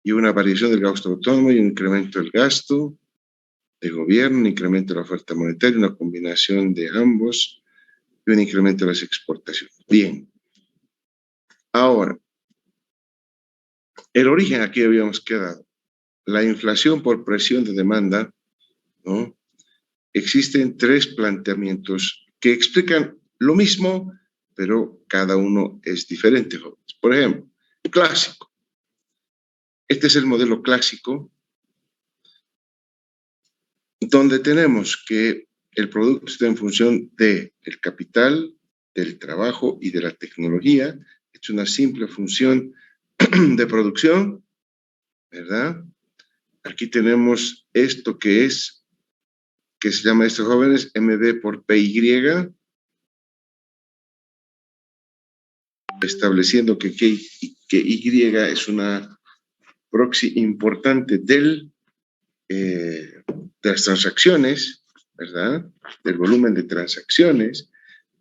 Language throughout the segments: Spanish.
y una variación del gasto autónomo y un incremento del gasto de gobierno, un incremento de la oferta monetaria, una combinación de ambos y un incremento de las exportaciones. Bien. Ahora, el origen aquí habíamos quedado. La inflación por presión de demanda, ¿no? Existen tres planteamientos que explican lo mismo, pero cada uno es diferente, jóvenes. Por ejemplo, clásico. Este es el modelo clásico, donde tenemos que el producto está en función del capital, del trabajo y de la tecnología. Es una simple función de producción, ¿verdad? Aquí tenemos esto que se llama estos jóvenes MB por PY, estableciendo que Y es una proxy importante de las transacciones, ¿verdad? Del volumen de transacciones.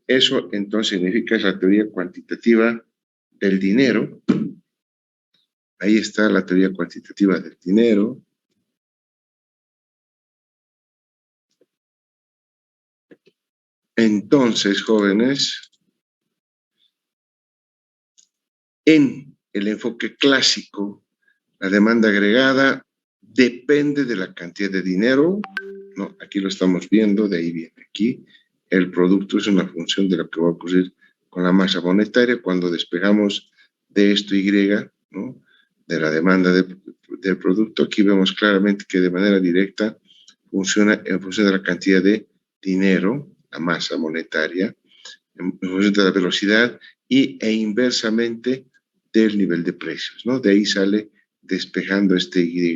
Eso entonces significa la teoría cuantitativa del dinero. Ahí está la teoría cuantitativa del dinero. Entonces, jóvenes, en el enfoque clásico, la demanda agregada depende de la cantidad de dinero, ¿no? Aquí lo estamos viendo, de ahí viene aquí. El producto es una función de lo que va a ocurrir con la masa monetaria cuando despegamos de esto Y, ¿no? De la demanda del producto. Aquí vemos claramente que de manera directa funciona en función de la cantidad de dinero, la masa monetaria, en función de la velocidad e inversamente del nivel de precios, ¿no? De ahí sale despejando este Y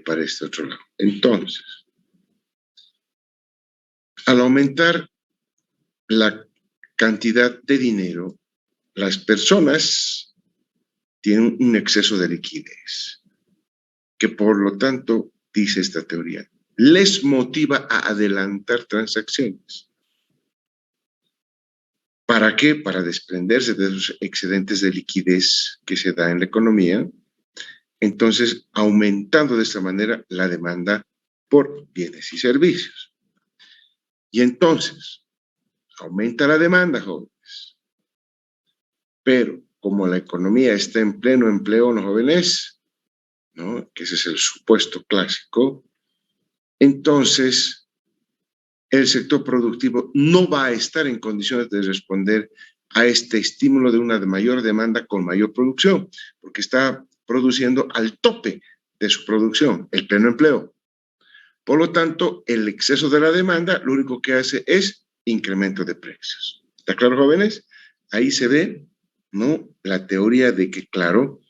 para este otro lado. Entonces, al aumentar la cantidad de dinero, las personas tienen un exceso de liquidez, que por lo tanto, dice esta teoría, les motiva a adelantar transacciones. ¿Para qué? Para desprenderse de esos excedentes de liquidez que se da en la economía, entonces aumentando de esta manera la demanda por bienes y servicios. Y entonces, aumenta la demanda, jóvenes. Pero como la economía está en pleno empleo, los jóvenes, ¿no? Que ese es el supuesto clásico, entonces el sector productivo no va a estar en condiciones de responder a este estímulo de una mayor demanda con mayor producción, porque está produciendo al tope de su producción, el pleno empleo. Por lo tanto, el exceso de la demanda lo único que hace es incremento de precios. ¿Está claro, jóvenes? Ahí se ve, ¿no? La teoría de que, claro,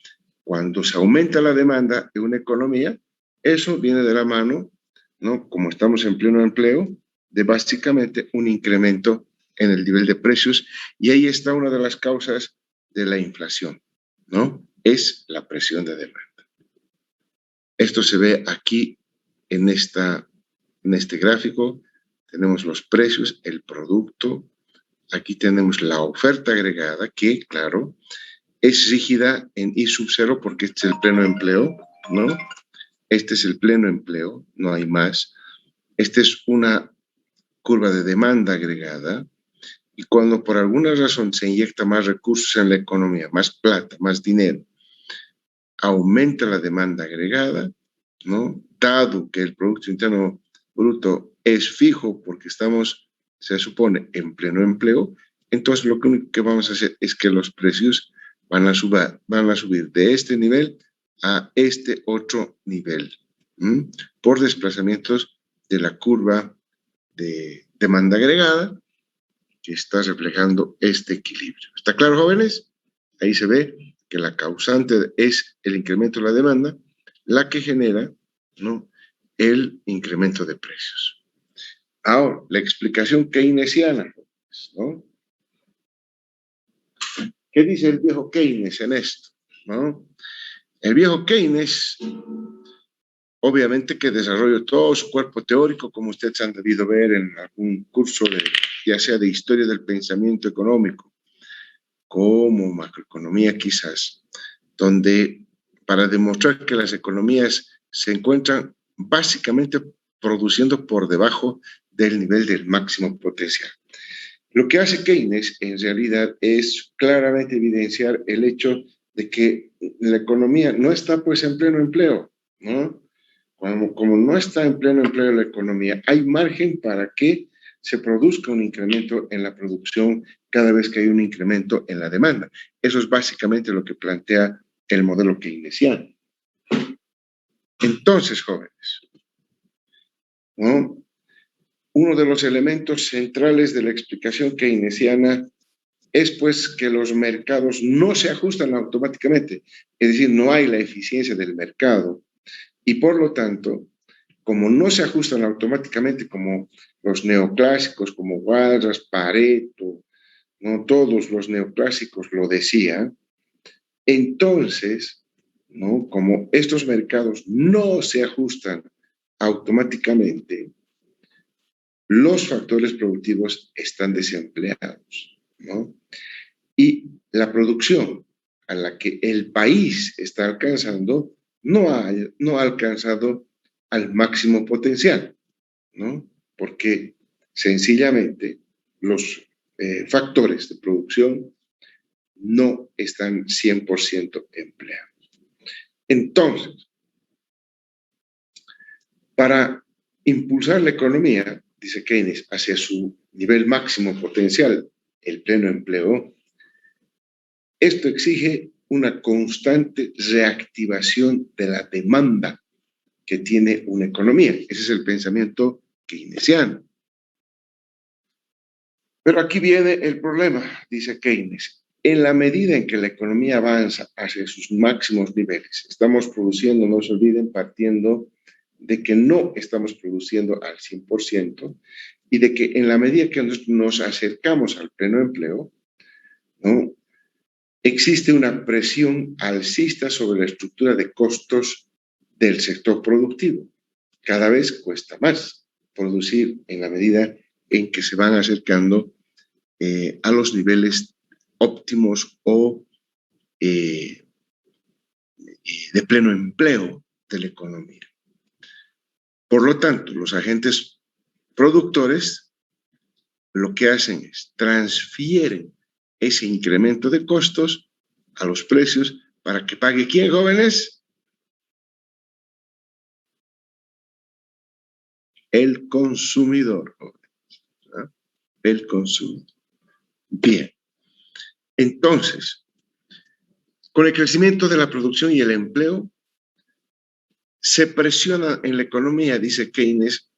cuando se aumenta la demanda de una economía, eso viene de la mano, ¿no? Como estamos en pleno empleo, de básicamente un incremento en el nivel de precios, y ahí está una de las causas de la inflación, ¿no? Es la presión de demanda. Esto se ve aquí en este gráfico. Tenemos los precios, el producto. Aquí tenemos la oferta agregada, que, claro, es rígida en I sub 0 porque este es el pleno empleo, ¿no? Este es el pleno empleo, no hay más. Esta es una curva de demanda agregada, y cuando por alguna razón se inyecta más recursos en la economía, más plata, más dinero, aumenta la demanda agregada, ¿no? Dado que el Producto Interno Bruto es fijo porque estamos, se supone, en pleno empleo, entonces lo único que vamos a hacer es que los precios van a subir de este nivel a este otro nivel, por desplazamientos de la curva de demanda agregada que está reflejando este equilibrio. ¿Está claro, jóvenes? Ahí se ve que la causante es el incremento de la demanda, la que genera, ¿no?, el incremento de precios. Ahora, la explicación keynesiana, ¿no? ¿Qué dice el viejo Keynes en esto? ¿No? El viejo Keynes, obviamente que desarrolló todo su cuerpo teórico, como ustedes han debido ver en algún curso, ya sea de historia del pensamiento económico, como macroeconomía quizás, donde para demostrar que las economías se encuentran básicamente produciendo por debajo del nivel del máximo potencial. Lo que hace Keynes, en realidad, es claramente evidenciar el hecho de que la economía no está pues en pleno empleo, ¿no? Como no está en pleno empleo la economía, hay margen para que se produzca un incremento en la producción cada vez que hay un incremento en la demanda. Eso es básicamente lo que plantea el modelo keynesiano. Entonces, jóvenes, ¿no? Uno de los elementos centrales de la explicación keynesiana es pues que los mercados no se ajustan automáticamente, es decir, no hay la eficiencia del mercado y por lo tanto, como no se ajustan automáticamente como los neoclásicos, como Walras, Pareto, no todos los neoclásicos lo decían, entonces, ¿no? Como estos mercados no se ajustan automáticamente, los factores productivos están desempleados, ¿no? Y la producción a la que el país está alcanzando no ha alcanzado al máximo potencial, ¿no? Porque sencillamente los factores de producción no están 100% empleados. Entonces, para impulsar la economía, dice Keynes, hacia su nivel máximo potencial, el pleno empleo, esto exige una constante reactivación de la demanda que tiene una economía. Ese es el pensamiento keynesiano. Pero aquí viene el problema, dice Keynes. En la medida en que la economía avanza hacia sus máximos niveles, estamos produciendo, no se olviden, partiendo de que no estamos produciendo al 100% y de que en la medida que nos acercamos al pleno empleo, ¿no? Existe una presión alcista sobre la estructura de costos del sector productivo. Cada vez cuesta más producir en la medida en que se van acercando a los niveles óptimos o de pleno empleo de la economía. Por lo tanto, los agentes productores lo que hacen es transfieren ese incremento de costos a los precios para que pague ¿quién, jóvenes? El consumidor, jóvenes, ¿verdad? El consumidor. Bien, entonces, con el crecimiento de la producción y el empleo, se presiona en la economía, dice Keynes,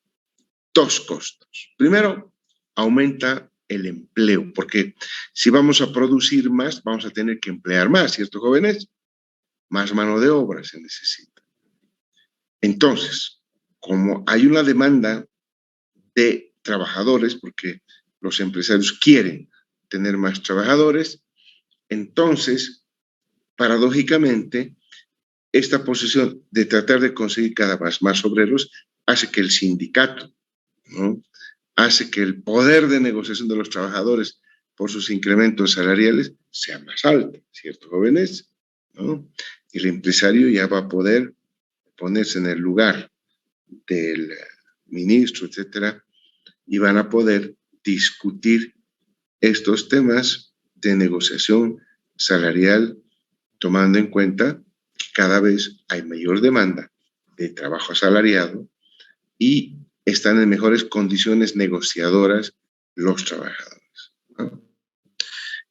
dos costos. Primero, aumenta el empleo, porque si vamos a producir más, vamos a tener que emplear más, ¿cierto, jóvenes? Más mano de obra se necesita. Entonces, como hay una demanda de trabajadores, porque los empresarios quieren tener más trabajadores, entonces, paradójicamente, esta posición de tratar de conseguir cada vez más obreros hace que el sindicato, ¿no? Hace que el poder de negociación de los trabajadores por sus incrementos salariales sea más alto, ¿cierto, jóvenes? ¿No? El empresario ya va a poder ponerse en el lugar del ministro, etcétera, y van a poder discutir estos temas de negociación salarial, tomando en cuenta que cada vez hay mayor demanda de trabajo asalariado y están en mejores condiciones negociadoras los trabajadores, ¿no?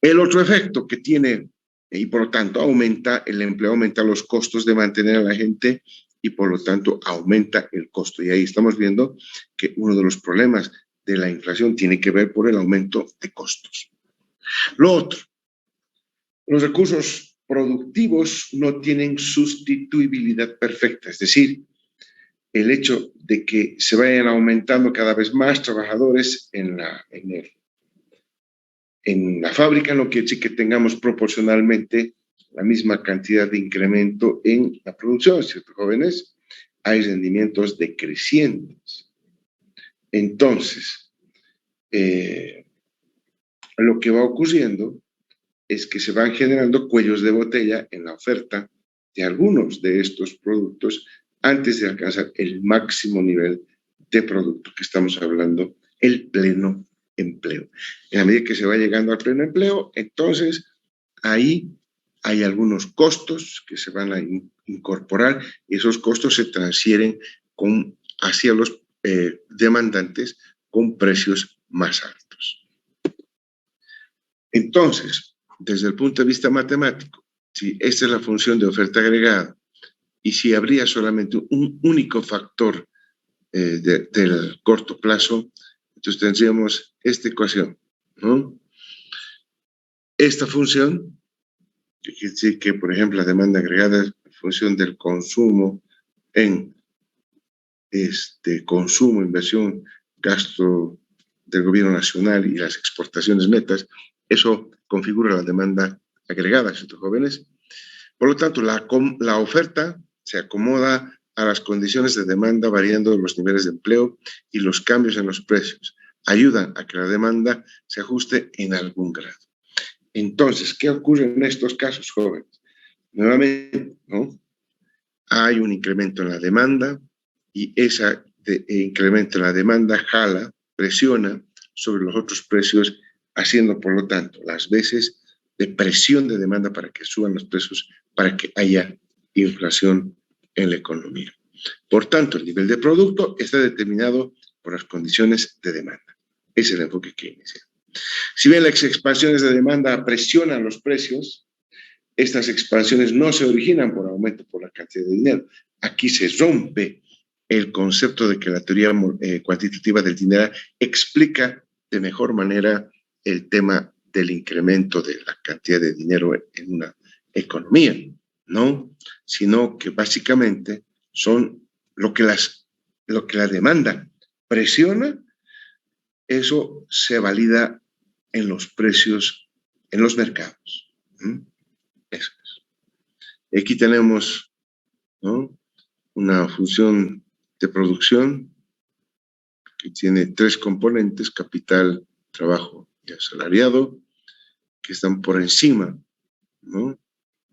El otro efecto que tiene, y por lo tanto aumenta el empleo, aumenta los costos de mantener a la gente y por lo tanto aumenta el costo. Y ahí estamos viendo que uno de los problemas de la inflación tiene que ver por el aumento de costos. Lo otro, los recursos productivos no tienen sustituibilidad perfecta, es decir, el hecho de que se vayan aumentando cada vez más trabajadores en la fábrica no quiere decir que tengamos proporcionalmente la misma cantidad de incremento en la producción, ¿cierto, jóvenes? Hay rendimientos decrecientes. Entonces, lo que va ocurriendo es que se van generando cuellos de botella en la oferta de algunos de estos productos antes de alcanzar el máximo nivel de producto que estamos hablando, el pleno empleo. En la medida que se va llegando al pleno empleo, entonces ahí hay algunos costos que se van a incorporar y esos costos se transfieren hacia los demandantes con precios más altos. Entonces, desde el punto de vista matemático, si esta es la función de oferta agregada y si habría solamente un único factor del corto plazo, entonces tendríamos esta ecuación, ¿no? Esta función, que quiere decir que, por ejemplo, la demanda agregada es función del consumo en consumo, inversión, gasto del gobierno nacional y las exportaciones netas, eso configura la demanda agregada, ¿cierto, jóvenes? Por lo tanto, la oferta se acomoda a las condiciones de demanda variando de los niveles de empleo y los cambios en los precios. Ayudan a que la demanda se ajuste en algún grado. Entonces, ¿qué ocurre en estos casos, jóvenes? Nuevamente, ¿no? Hay un incremento en la demanda y ese incremento en la demanda jala, presiona sobre los otros precios, haciendo, por lo tanto, las veces de presión de demanda para que suban los precios, para que haya inflación en la economía. Por tanto, el nivel de producto está determinado por las condiciones de demanda. Ese es el enfoque que inicia. Si bien las expansiones de demanda presionan los precios, estas expansiones no se originan por aumento por la cantidad de dinero. Aquí se rompe el concepto de que la teoría cuantitativa del dinero explica de mejor manera el tema del incremento de la cantidad de dinero en una economía, ¿no? Sino que básicamente son lo que la demanda presiona, eso se valida en los precios, en los mercados. Eso es. Aquí tenemos, ¿no?, una función de producción que tiene tres componentes: capital, trabajo y asalariado, que están por encima, ¿no?,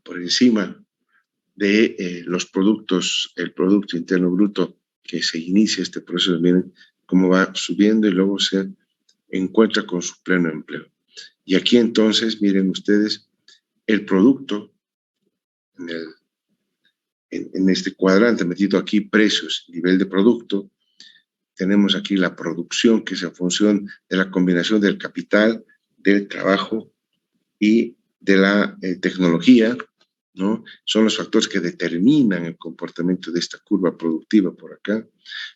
por encima de los productos, el Producto Interno Bruto, que se inicia este proceso. Miren cómo va subiendo y luego se encuentra con su pleno empleo. Y aquí entonces, miren ustedes, el producto en este cuadrante, metido aquí precios, nivel de producto, tenemos aquí la producción, que es en función de la combinación del capital, del trabajo y de la tecnología, ¿no? Son los factores que determinan el comportamiento de esta curva productiva por acá,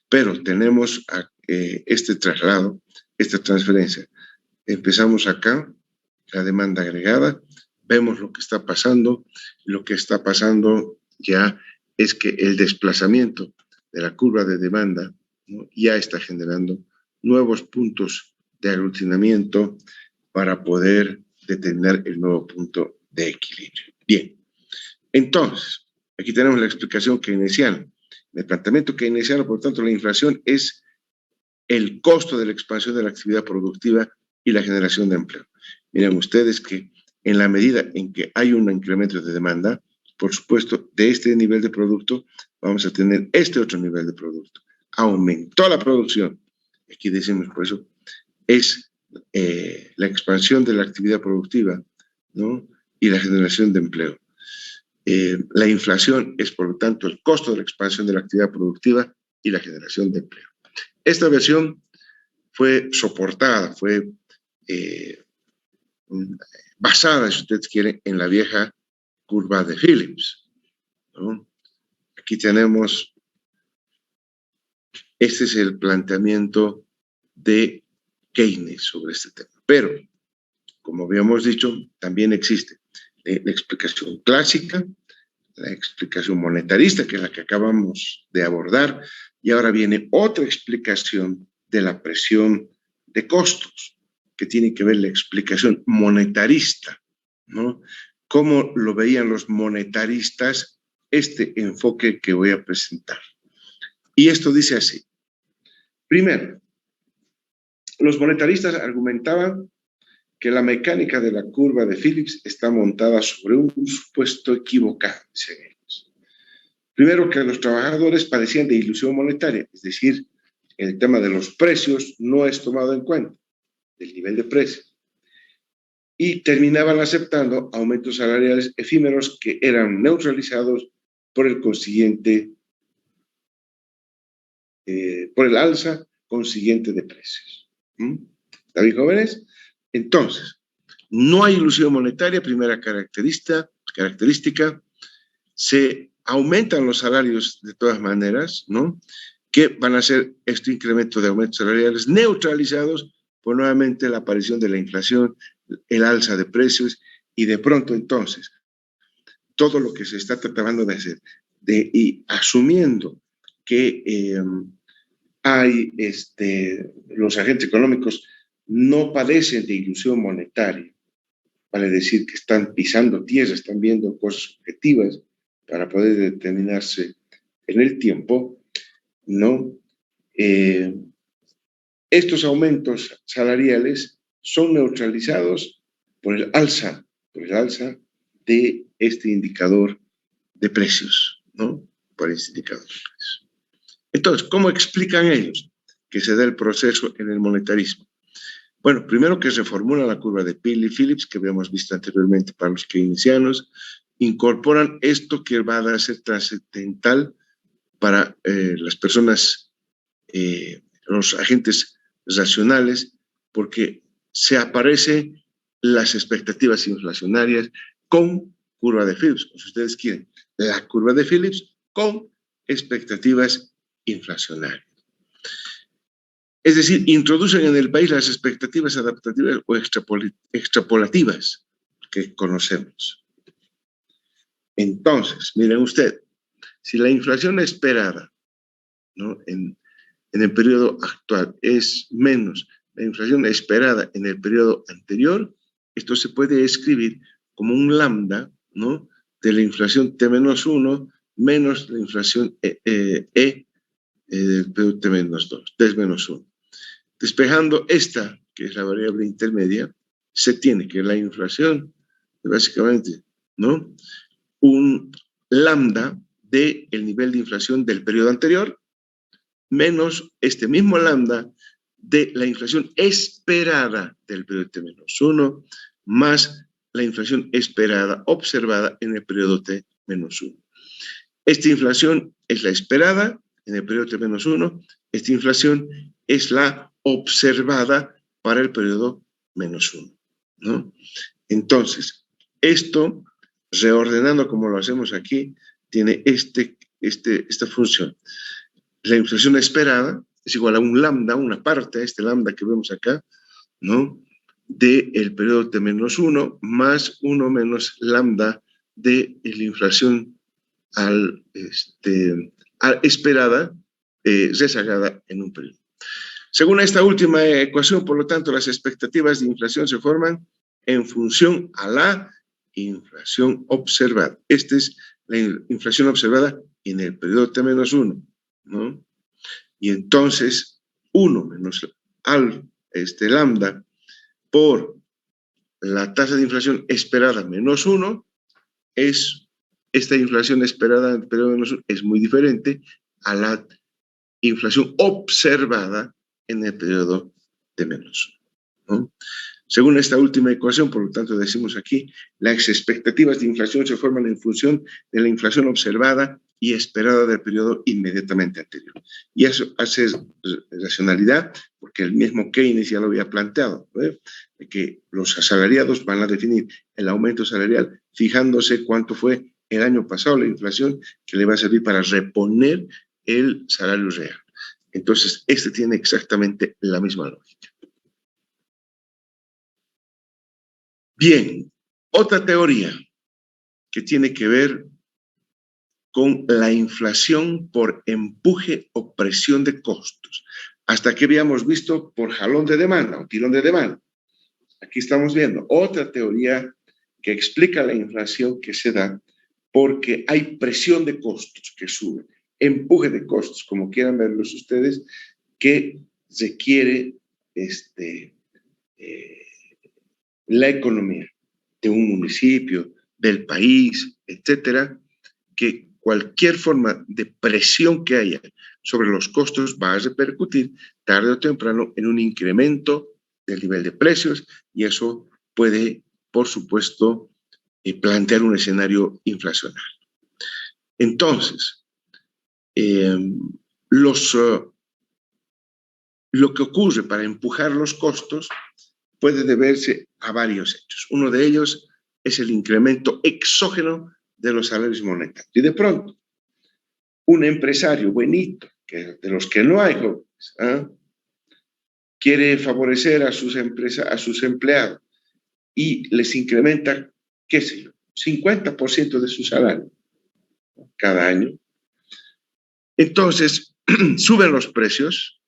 pero tenemos este traslado, esta transferencia. Empezamos acá, la demanda agregada, vemos lo que está pasando. Lo que está pasando ya es que el desplazamiento de la curva de demanda, ¿no?, ya está generando nuevos puntos de aglutinamiento para poder determinar el nuevo punto de equilibrio. Bien, entonces, aquí tenemos la explicación keynesiana. El planteamiento keynesiano, por tanto, la inflación es el costo de la expansión de la actividad productiva y la generación de empleo. Miren ustedes que en la medida en que hay un incremento de demanda, por supuesto, de este nivel de producto, vamos a tener este otro nivel de producto. Aumentó la producción. Aquí decimos, por eso, es la expansión de la actividad productiva, ¿no?, y la generación de empleo. La inflación es, por lo tanto, el costo de la expansión de la actividad productiva y la generación de empleo. Esta versión fue soportada, fue basada, si ustedes quieren, en la vieja curva de Phillips, ¿no? Aquí tenemos, este es el planteamiento de Keynes sobre este tema. Pero, como habíamos dicho, también existe la explicación clásica, la explicación monetarista, que es la que acabamos de abordar, y ahora viene otra explicación de la presión de costos, que tiene que ver la explicación monetarista, ¿no? ¿Cómo lo veían los monetaristas este enfoque que voy a presentar? Y esto dice así. Primero, los monetaristas argumentaban que la mecánica de la curva de Phillips está montada sobre un supuesto equivocado, dicen ellos. Primero, que los trabajadores padecían de ilusión monetaria, es decir, el tema de los precios no es tomado en cuenta, del nivel de precios. Y terminaban aceptando aumentos salariales efímeros que eran neutralizados por el consiguiente, por el alza consiguiente de precios. ¿Está bien, jóvenes? Entonces, no hay ilusión monetaria, primera característica. Se aumentan los salarios de todas maneras, ¿no? Que van a ser este incremento de aumentos salariales neutralizados por nuevamente la aparición de la inflación, el alza de precios, y de pronto entonces todo lo que se está tratando de hacer, y asumiendo que hay los agentes económicos no padecen de ilusión monetaria, vale decir que están pisando tierra, están viendo cosas objetivas para poder determinarse en el tiempo, ¿no? Estos aumentos salariales son neutralizados por el alza de este indicador de precios, ¿no? Por este indicador de precios. Entonces, ¿cómo explican ellos que se da el proceso en el monetarismo? Bueno, primero que se formula la curva de Phillips, que habíamos visto anteriormente para los keynesianos, incorporan esto que va a ser trascendental para las personas, los agentes racionales, porque se aparecen las expectativas inflacionarias con curva de Phillips, si ustedes quieren, la curva de Phillips con expectativas inflacionarias. Es decir, introducen en el país las expectativas adaptativas o extrapolativas que conocemos. Entonces, miren usted, si la inflación esperada, ¿no?, en el periodo actual es menos la inflación esperada en el periodo anterior, esto se puede escribir como un lambda, ¿no?, de la inflación T-1 menos la inflación del periodo T-2, T-1. Despejando esta, que es la variable intermedia, se tiene que la inflación, básicamente, ¿no?, un lambda del nivel de inflación del periodo anterior, menos este mismo lambda de la inflación esperada del periodo T-1, más la inflación esperada observada en el periodo T-1. Esta inflación es la esperada en el periodo T-1, esta inflación es la observada para el periodo -1, ¿no? Entonces, esto, reordenando como lo hacemos aquí, tiene esta función. La inflación esperada es igual a un lambda, una parte, este lambda que vemos acá, ¿no?, del periodo T-1 más 1 menos lambda de la inflación esperada, rezagada en un periodo. Según esta última ecuación, por lo tanto, las expectativas de inflación se forman en función a la inflación observada. Esta es la inflación observada en el periodo T-1, ¿no? Y entonces, 1 menos lambda por la tasa de inflación esperada -1 es, esta inflación esperada en el periodo -1 es muy diferente a la inflación observada en el periodo T-1, ¿no? Según esta última ecuación, por lo tanto, decimos aquí, las expectativas de inflación se forman en función de la inflación observada y esperada del periodo inmediatamente anterior. Y eso hace racionalidad, porque el mismo Keynes ya lo había planteado, ¿no?, de que los asalariados van a definir el aumento salarial fijándose cuánto fue el año pasado la inflación, que le va a servir para reponer el salario real. Entonces, tiene exactamente la misma lógica. Bien, otra teoría que tiene que ver con la inflación por empuje o presión de costos. Hasta aquí habíamos visto por jalón de demanda o tirón de demanda. Aquí estamos viendo otra teoría que explica la inflación que se da porque hay presión de costos que suben, empuje de costos, como quieran verlos ustedes, que requiere la economía de un municipio, del país, etcétera, que cualquier forma de presión que haya sobre los costos va a repercutir tarde o temprano en un incremento del nivel de precios y eso puede, por supuesto, plantear un escenario inflacionario. Entonces, lo que ocurre para empujar los costos puede deberse a varios hechos. Uno de ellos es el incremento exógeno de los salarios monetarios. Y de pronto, un empresario buenito, de los que no hay jóvenes, quiere favorecer a sus empleados y les incrementa, qué sé yo, 50% de su salario cada año. Entonces, suben los precios,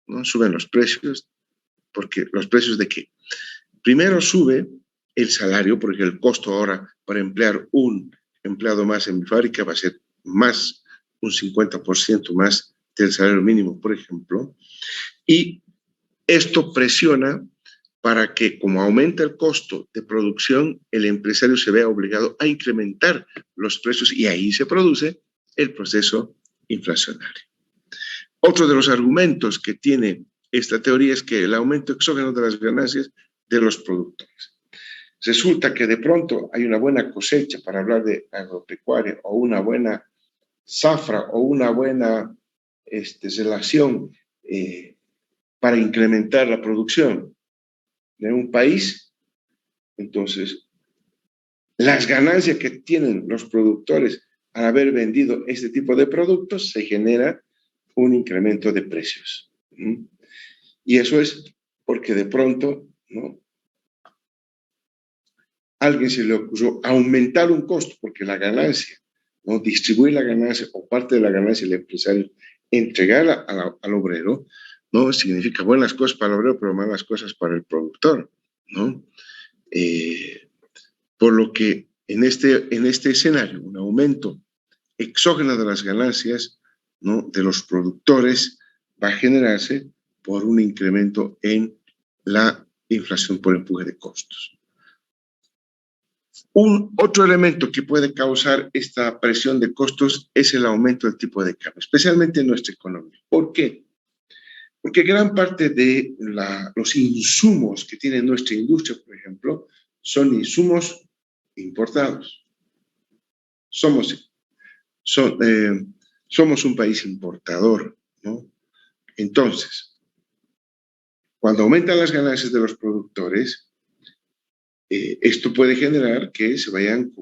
¿no? Suben los precios, porque los precios de qué? Primero sube el salario, porque el costo ahora para emplear un empleado más en mi fábrica va a ser más, un 50% más del salario mínimo, por ejemplo, y esto presiona para que, como aumenta el costo de producción, el empresario se vea obligado a incrementar los precios y ahí se produce el proceso inflacionario. Otro de los argumentos que tiene esta teoría es que el aumento exógeno de las ganancias de los productores. Resulta que de pronto hay una buena cosecha, para hablar de agropecuaria, o una buena zafra, o una buena relación para incrementar la producción de un país. Entonces, las ganancias que tienen los productores al haber vendido este tipo de productos, se genera un incremento de precios. Y eso es porque de pronto, ¿no?, a alguien se le ocurrió aumentar un costo, porque la ganancia, ¿no?, distribuir la ganancia o parte de la ganancia del empresario, entregarla al obrero, ¿no?, significa buenas cosas para el obrero, pero malas cosas para el productor, ¿no? Por lo que en este escenario, un aumento exógeno de las ganancias, ¿no?, de los productores va a generarse por un incremento en la inflación por empuje de costos. Otro elemento que puede causar esta presión de costos es el aumento del tipo de cambio, especialmente en nuestra economía. ¿Por qué? Porque gran parte de los insumos que tiene nuestra industria, por ejemplo, son insumos importados. Somos un país importador, ¿no? Entonces, cuando aumentan las ganancias de los productores, esto puede generar que se vayan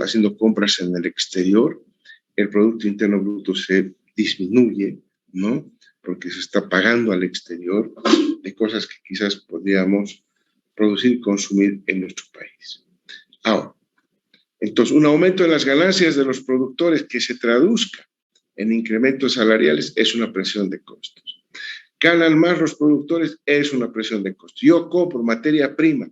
haciendo compras en el exterior, el Producto Interno Bruto se disminuye, ¿no?, porque se está pagando al exterior de cosas que quizás podríamos producir y consumir en nuestro país. Ahora, entonces, un aumento en las ganancias de los productores que se traduzca en incrementos salariales es una presión de costos. Ganan más los productores, es una presión de costos. Yo compro materia prima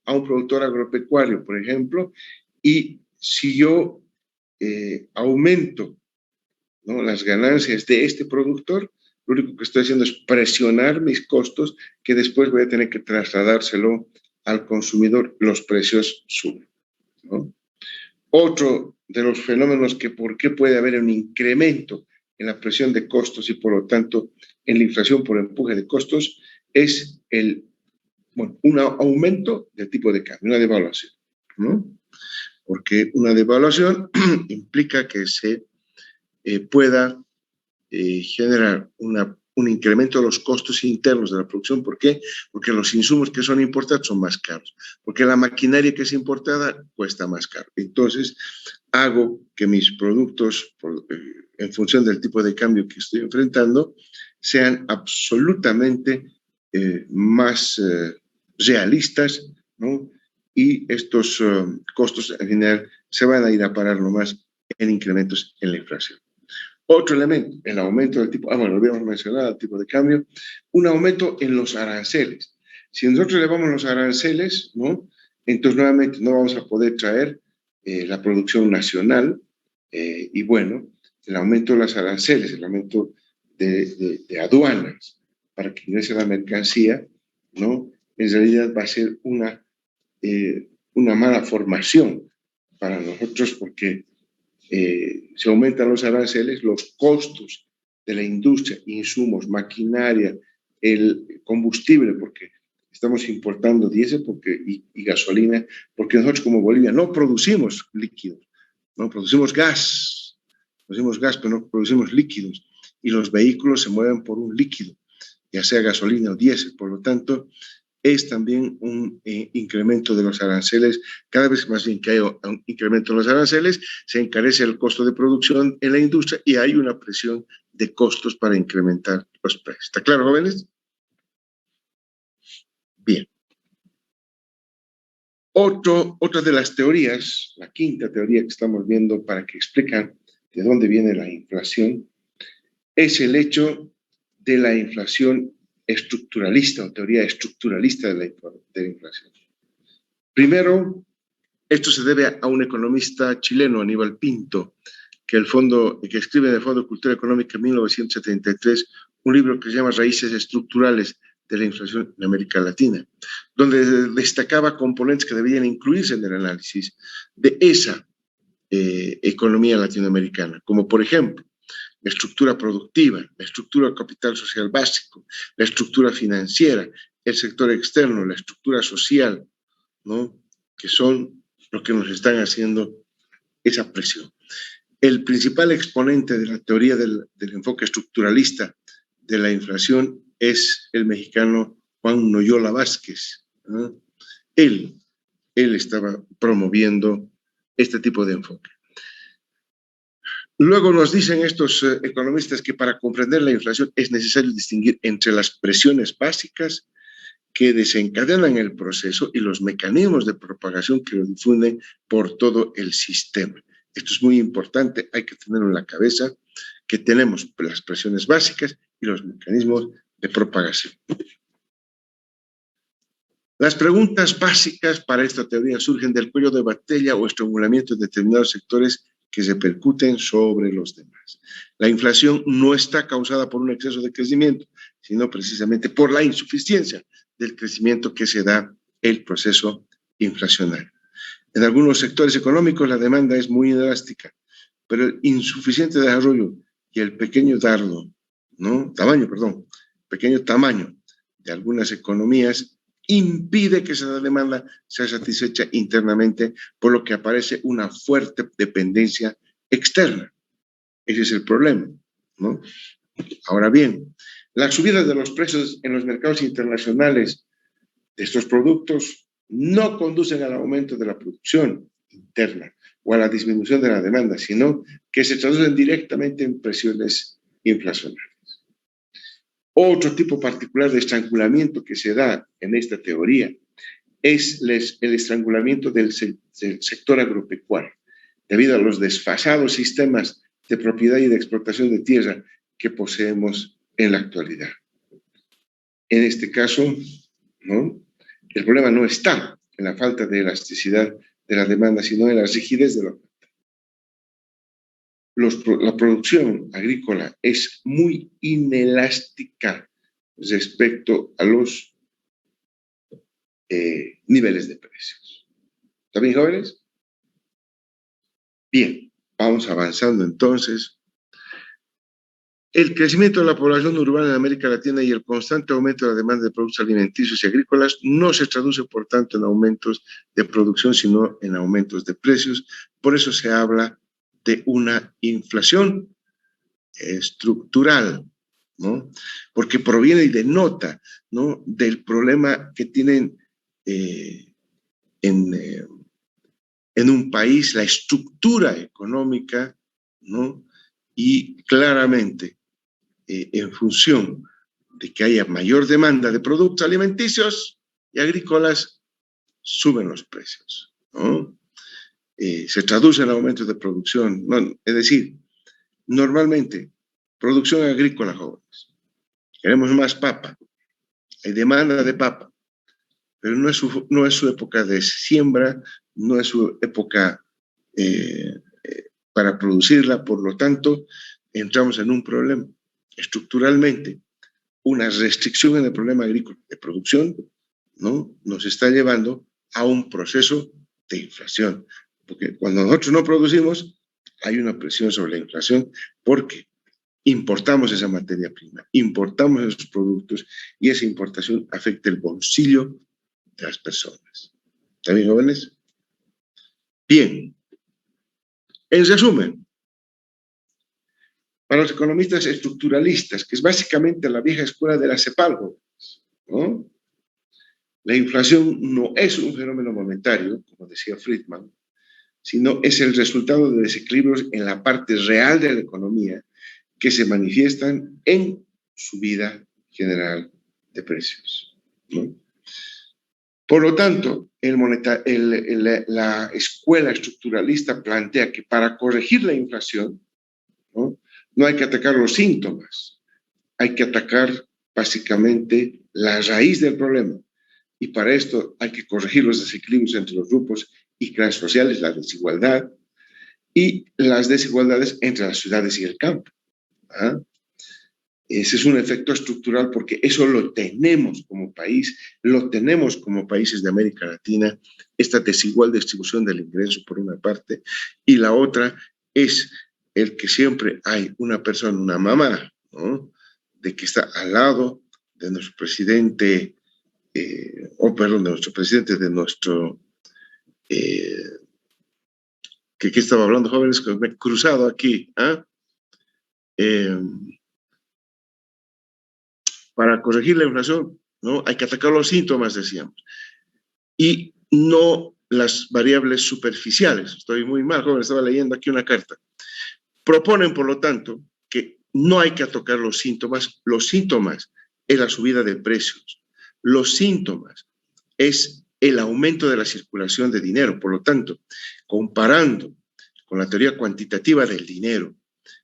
a un productor agropecuario, por ejemplo, y si yo aumento, ¿no?, las ganancias de este productor, lo único que estoy haciendo es presionar mis costos, que después voy a tener que trasladárselo al consumidor, los precios suben, ¿no? Otro de los fenómenos que por qué puede haber un incremento en la presión de costos y por lo tanto en la inflación por empuje de costos es un aumento del tipo de cambio, una devaluación, ¿no? Porque una devaluación implica que se pueda generar un incremento de los costos internos de la producción. ¿Por qué? Porque los insumos que son importados son más caros, porque la maquinaria que es importada cuesta más caro. Entonces, hago que mis productos, en función del tipo de cambio que estoy enfrentando, sean absolutamente más realistas, ¿no? Y estos costos en general se van a ir a parar nomás en incrementos en la inflación. Otro elemento, el aumento del tipo, lo habíamos mencionado, el tipo de cambio, un aumento en los aranceles. Si nosotros elevamos los aranceles, ¿no?, entonces nuevamente no vamos a poder traer la producción nacional y bueno, el aumento de los aranceles, el aumento de aduanas para que ingrese la mercancía, ¿no?, en realidad va a ser una mala formación para nosotros porque se aumentan los aranceles, los costos de la industria, insumos, maquinaria, el combustible, porque estamos importando diésel y gasolina, porque nosotros como Bolivia no producimos líquidos, no producimos gas, pero no producimos líquidos, y los vehículos se mueven por un líquido, ya sea gasolina o diésel. Por lo tanto, es también un incremento de los aranceles. Cada vez más bien que hay un incremento de los aranceles, se encarece el costo de producción en la industria y hay una presión de costos para incrementar los precios. ¿Está claro, jóvenes? Bien. Otra de las teorías, la quinta teoría que estamos viendo para que explican de dónde viene la inflación, es el hecho de la inflación estructuralista o teoría estructuralista de la inflación. Primero, esto se debe a un economista chileno, Aníbal Pinto, que escribe en el Fondo de Cultura Económica en 1973 un libro que se llama Raíces Estructurales de la Inflación en América Latina, donde destacaba componentes que debían incluirse en el análisis de esa economía latinoamericana, como por ejemplo la estructura productiva, la estructura de capital social básico, la estructura financiera, el sector externo, la estructura social, ¿no? Que son lo que nos están haciendo esa presión. El principal exponente de la teoría del enfoque estructuralista de la inflación es el mexicano Juan Noyola Vázquez, ¿no? Él estaba promoviendo este tipo de enfoque. Luego nos dicen estos economistas que para comprender la inflación es necesario distinguir entre las presiones básicas que desencadenan el proceso y los mecanismos de propagación que lo difunden por todo el sistema. Esto es muy importante, hay que tenerlo en la cabeza, que tenemos las presiones básicas y los mecanismos de propagación. Las preguntas básicas para esta teoría surgen del cuello de botella o estrangulamiento de determinados sectores que se repercuten sobre los demás. La inflación no está causada por un exceso de crecimiento, sino precisamente por la insuficiencia del crecimiento que se da el proceso inflacionario. En algunos sectores económicos la demanda es muy elástica, pero el insuficiente desarrollo y el pequeño tamaño de algunas economías impide que esa demanda sea satisfecha internamente, por lo que aparece una fuerte dependencia externa. Ese es el problema, ¿no? Ahora bien, las subidas de los precios en los mercados internacionales de estos productos no conducen al aumento de la producción interna o a la disminución de la demanda, sino que se traducen directamente en presiones inflacionarias. Otro tipo particular de estrangulamiento que se da en esta teoría es el estrangulamiento del sector agropecuario, debido a los desfasados sistemas de propiedad y de explotación de tierra que poseemos en la actualidad. En este caso, ¿no? El problema no está en la falta de elasticidad de la demanda, sino en la rigidez de la oferta. La producción agrícola es muy inelástica respecto a los niveles de precios. ¿Está bien, jóvenes? Bien, vamos avanzando entonces. El crecimiento de la población urbana en América Latina y el constante aumento de la demanda de productos alimenticios y agrícolas no se traduce, por tanto, en aumentos de producción, sino en aumentos de precios. Por eso se habla de una inflación estructural, ¿no? Porque proviene y denota, ¿no?, del problema que tienen en un país la estructura económica, ¿no? Y claramente, en función de que haya mayor demanda de productos alimenticios y agrícolas, suben los precios, ¿no? Se traduce en aumentos de producción, ¿no? Es decir, normalmente, producción agrícola, jóvenes, queremos más papa, hay demanda de papa, pero no es su época de siembra, no es su época para producirla, por lo tanto, entramos en un problema. Estructuralmente, una restricción en el problema agrícola de producción, ¿no?, nos está llevando a un proceso de inflación, porque cuando nosotros no producimos, hay una presión sobre la inflación porque importamos esa materia prima, importamos esos productos y esa importación afecta el bolsillo de las personas. ¿Está bien, jóvenes? Bien. En resumen, para los economistas estructuralistas, que es básicamente la vieja escuela de la CEPAL, ¿no? La inflación no es un fenómeno monetario, como decía Friedman, sino es el resultado de desequilibrios en la parte real de la economía que se manifiestan en subida general de precios, ¿no? Por lo tanto, la escuela estructuralista plantea que para corregir la inflación, no hay que atacar los síntomas, hay que atacar básicamente la raíz del problema. Y para esto hay que corregir los desequilibrios entre los grupos y clases sociales, la desigualdad y las desigualdades entre las ciudades y el campo. ¿Ah? Ese es un efecto estructural porque eso lo tenemos como país, lo tenemos como países de América Latina, esta desigual distribución del ingreso por una parte, y la otra es el que siempre hay una persona, una mamá, ¿no? De que está al lado de nuestro presidente, perdón, de nuestro presidente, de nuestro... ¿qué estaba hablando, jóvenes? Que me he cruzado aquí. ¿Ah? Para corregir la inflación, ¿no? Hay que atacar los síntomas, decíamos, y no las variables superficiales. Estoy muy mal, joven, estaba leyendo aquí una carta. Proponen, por lo tanto, que no hay que atacar los síntomas. Los síntomas es la subida de precios. Los síntomas es el aumento de la circulación de dinero. Por lo tanto, comparando con la teoría cuantitativa del dinero,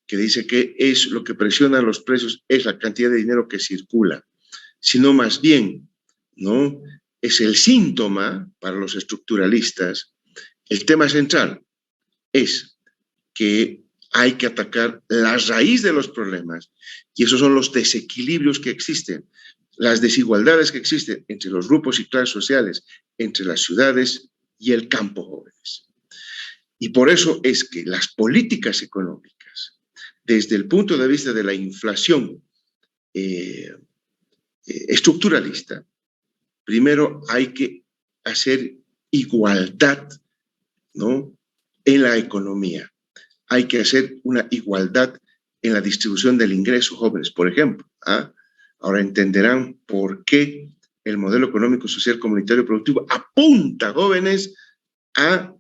que dice que es lo que presiona los precios, es la cantidad de dinero que circula, sino más bien, ¿no? Es el síntoma para los estructuralistas. El tema central es que hay que atacar la raíz de los problemas y esos son los desequilibrios que existen, las desigualdades que existen entre los grupos y clases sociales, entre las ciudades y el campo, jóvenes. Y por eso es que las políticas económicas, desde el punto de vista de la inflación estructuralista, primero hay que hacer igualdad, ¿no? En la economía. Hay que hacer una igualdad en la distribución del ingreso, jóvenes, por ejemplo. ¿Ah? Ahora entenderán por qué el modelo económico, social, comunitario, productivo apunta, jóvenes, a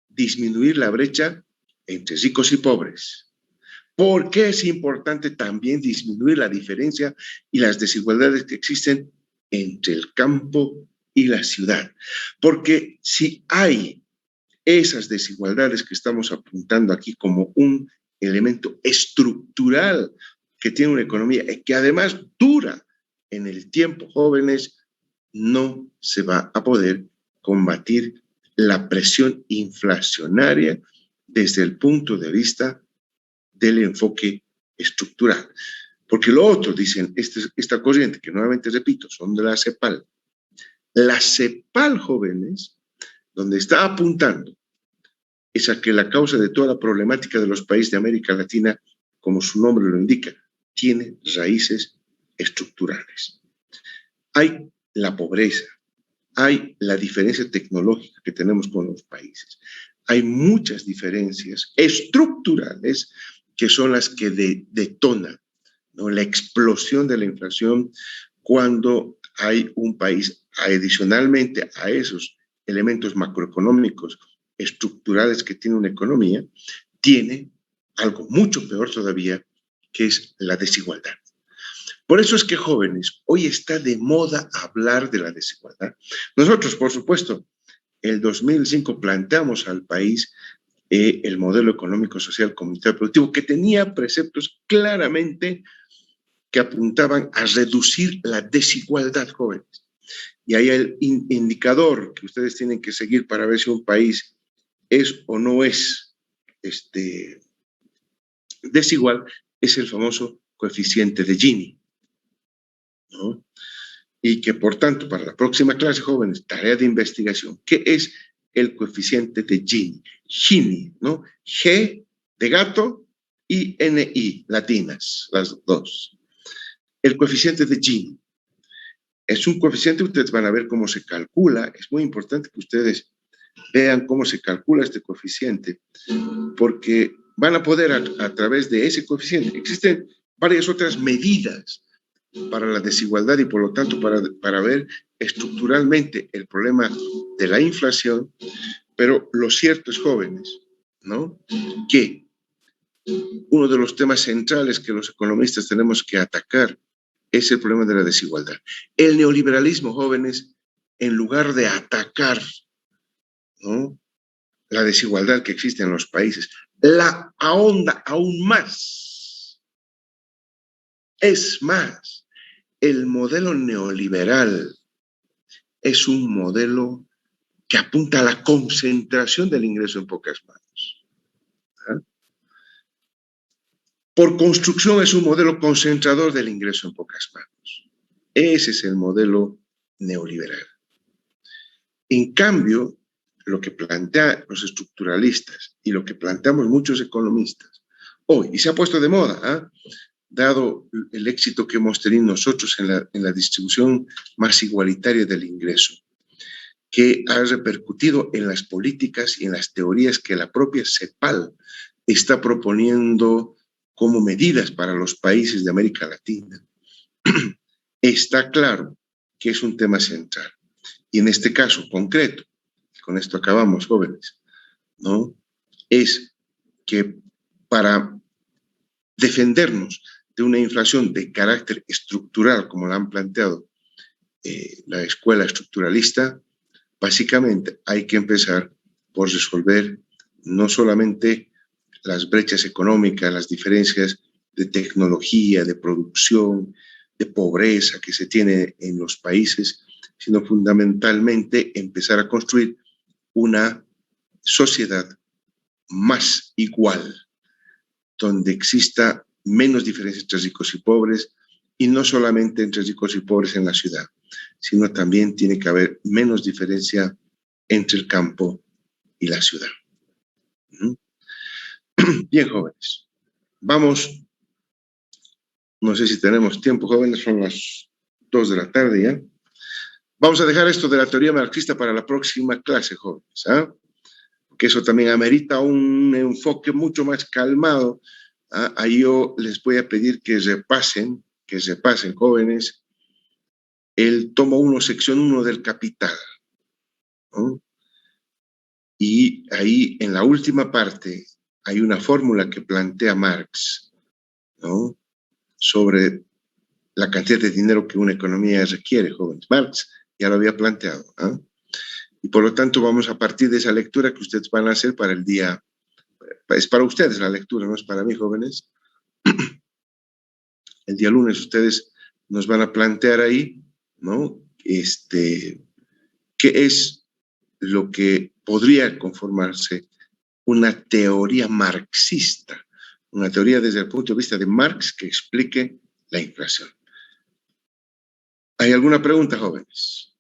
disminuir la brecha entre ricos y pobres. ¿Por qué es importante también disminuir la diferencia y las desigualdades que existen entre el campo y la ciudad? Porque si hay esas desigualdades que estamos apuntando aquí como un elemento estructural que tiene una economía y que además dura en el tiempo, jóvenes, no se va a poder combatir la presión inflacionaria desde el punto de vista del enfoque estructural. Porque lo otro, dicen, esta corriente, que nuevamente repito, son de la CEPAL. La CEPAL, jóvenes, donde está apuntando es a que la causa de toda la problemática de los países de América Latina, como su nombre lo indica, tiene raíces estructurales. Hay la pobreza, hay la diferencia tecnológica que tenemos con los países, hay muchas diferencias estructurales que son las que detonan, ¿no? La explosión de la inflación cuando hay un país, adicionalmente a esos elementos macroeconómicos estructurales que tiene una economía, tiene algo mucho peor todavía, que es la desigualdad. Por eso es que, jóvenes, hoy está de moda hablar de la desigualdad. Nosotros, por supuesto, el 2005 planteamos al país el modelo económico, social, comunitario, productivo, que tenía preceptos claramente que apuntaban a reducir la desigualdad, jóvenes. Y ahí el indicador que ustedes tienen que seguir para ver si un país es o no es desigual es el famoso coeficiente de Gini, ¿no? Y que, por tanto, para la próxima clase, jóvenes, tarea de investigación, ¿qué es el coeficiente de Gini? Gini, ¿no? G de gato y NI, latinas, las dos. El coeficiente de Gini. Es un coeficiente, ustedes van a ver cómo se calcula. Es muy importante que ustedes vean cómo se calcula este coeficiente, porque van a poder a través de ese coeficiente. Existen varias otras medidas para la desigualdad y por lo tanto para ver estructuralmente el problema de la inflación, pero lo cierto es, jóvenes, ¿no?, que uno de los temas centrales que los economistas tenemos que atacar es el problema de la desigualdad. El neoliberalismo, jóvenes, en lugar de atacar, ¿no?, la desigualdad que existe en los países, la ahonda aún más. Es más, el modelo neoliberal es un modelo que apunta a la concentración del ingreso en pocas manos. ¿Ah? Por construcción es un modelo concentrador del ingreso en pocas manos. Ese es el modelo neoliberal. En cambio, lo que plantean los estructuralistas y lo que planteamos muchos economistas hoy, y se ha puesto de moda, ¿eh?, dado el éxito que hemos tenido nosotros en la distribución más igualitaria del ingreso, que ha repercutido en las políticas y en las teorías que la propia CEPAL está proponiendo como medidas para los países de América Latina. Está claro que es un tema central. Y en este caso concreto, con esto acabamos, jóvenes, ¿no?, es que para defendernos de una inflación de carácter estructural, como la han planteado la escuela estructuralista, básicamente hay que empezar por resolver no solamente las brechas económicas, las diferencias de tecnología, de producción, de pobreza que se tiene en los países, sino fundamentalmente empezar a construir una sociedad más igual, donde exista menos diferencias entre ricos y pobres, y no solamente entre ricos y pobres en la ciudad, sino también tiene que haber menos diferencia entre el campo y la ciudad. Bien, jóvenes, vamos, no sé si tenemos tiempo, jóvenes, son las 2 de la tarde ya. Vamos a dejar esto de la teoría marxista para la próxima clase, jóvenes, ¿ah? Porque eso también amerita un enfoque mucho más calmado. Ahí yo les voy a pedir que repasen, jóvenes, el tomo 1, sección 1 del Capital, ¿no? Y ahí en la última parte hay una fórmula que plantea Marx, ¿no?, sobre la cantidad de dinero que una economía requiere, jóvenes. Marx ya lo había planteado, ¿eh? Y por lo tanto vamos a partir de esa lectura que ustedes van a hacer para el día, es para ustedes la lectura, no es para mí, jóvenes. El día lunes ustedes nos van a plantear ahí, ¿no?, qué es lo que podría conformarse una teoría marxista, una teoría desde el punto de vista de Marx que explique la inflación. ¿Hay alguna pregunta, jóvenes?